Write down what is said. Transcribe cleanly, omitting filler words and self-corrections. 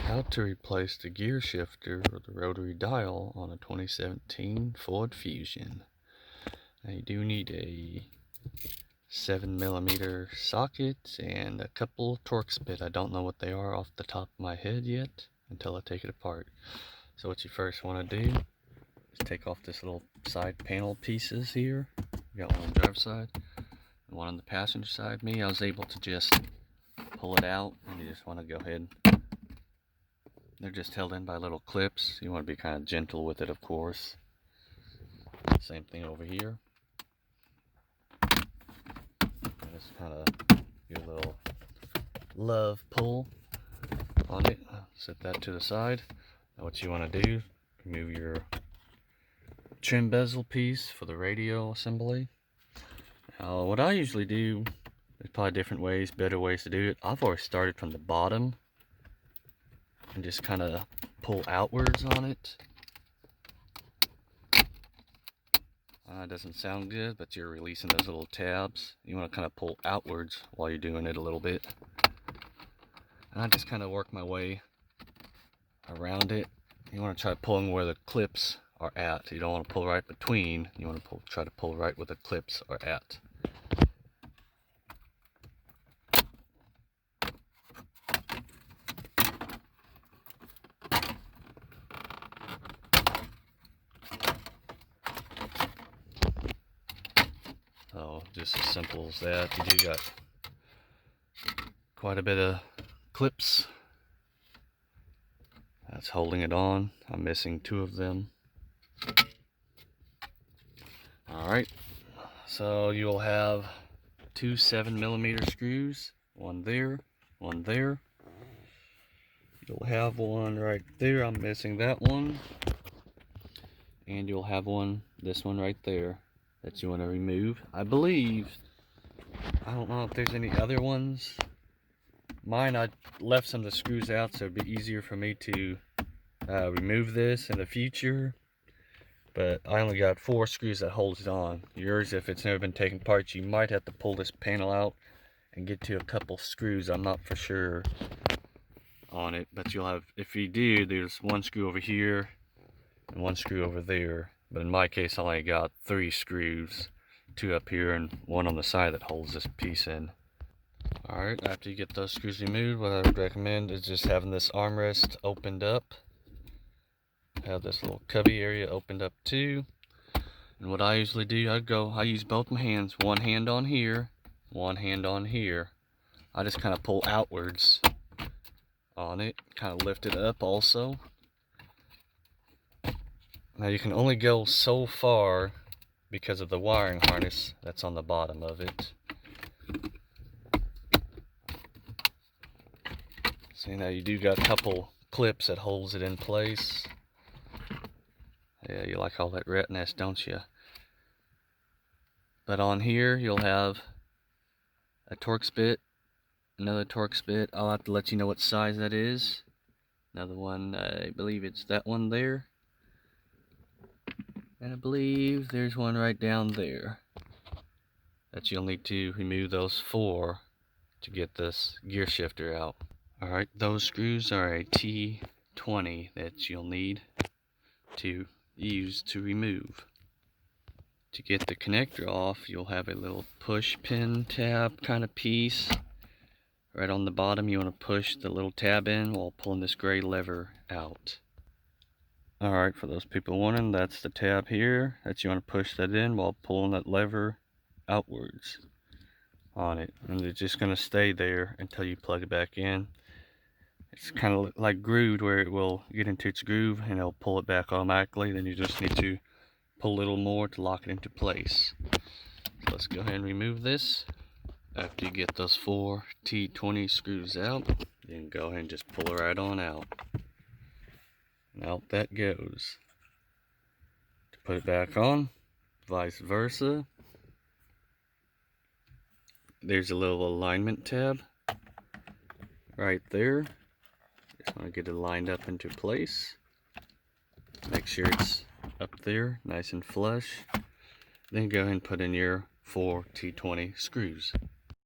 How to replace the gear shifter or the rotary dial on a 2017 Ford Fusion. Now you do need a 7mm socket and a couple Torx bit. I don't know what they are off the top of my head yet until I take it apart. So what you first want to do is take off this little side panel pieces here. We got one on the driver's side and one on the passenger side. I was able to just pull it out, and you just want to go ahead. They're just held in by little clips. You want to be kind of gentle with it, of course. Same thing over here. Just kind of do a little love pull on it. Set that to the side. Now what you want to do, remove your trim bezel piece for the radio assembly. Now what I usually do, there's probably different ways, better ways to do it. I've always started from the bottom and just kind of pull outwards on it. It doesn't sound good, but you're releasing those little tabs. You want to kind of pull outwards while you're doing it a little bit. And I just kind of work my way around it. You want to try pulling where the clips are at. You don't want to pull right between. You want to try to pull right where the clips are at. So just as simple as that. You do got quite a bit of clips that's holding it on. I'm missing two of them. Alright, so you'll have two 7mm screws, one there, one there. You'll have one right there, I'm missing that one. And you'll have one, this one right there, that you want to remove. I believe, I don't know if there's any other ones. Mine, I left some of the screws out so it'd be easier for me to remove this in the future. But I only got 4 screws that holds it on. Yours, if it's never been taken apart, you might have to pull this panel out and get to a couple screws. I'm not for sure on it, but you'll have, if you do, there's one screw over here and one screw over there. But in my case, I only got 3 screws, 2 up here and one on the side that holds this piece in. Alright, after you get those screws removed, what I would recommend is just having this armrest opened up. Have this little cubby area opened up too. And what I usually do, I use both my hands, one hand on here, one hand on here. I just kind of pull outwards on it, kind of lift it up also. Now you can only go so far because of the wiring harness that's on the bottom of it. See, now you do got a couple clips that holds it in place. Yeah, you like all that rat nest, don't you? But on here, you'll have a Torx bit, another Torx bit. I'll have to let you know what size that is. Another one, I believe it's that one there. And I believe there's one right down there that you'll need to remove those 4 to get this gear shifter out. Alright, those screws are a T20 that you'll need to use to remove. To get the connector off, you'll have a little push pin tab kind of piece. Right on the bottom, you want to push the little tab in while pulling this gray lever out. Alright, for those people wondering, that's the tab here that you want to push that in while pulling that lever outwards on it. And it's just going to stay there until you plug it back in. It's kind of like grooved where it will get into its groove and it'll pull it back automatically. Then you just need to pull a little more to lock it into place. So let's go ahead and remove this. After you get those 4 T20 screws out, you can go ahead and just pull it right on out. And out that goes. To put it back on, vice versa. There's a little alignment tab right there. Just want to get it lined up into place. Make sure it's up there, nice and flush. Then go ahead and put in your 4 T20 screws.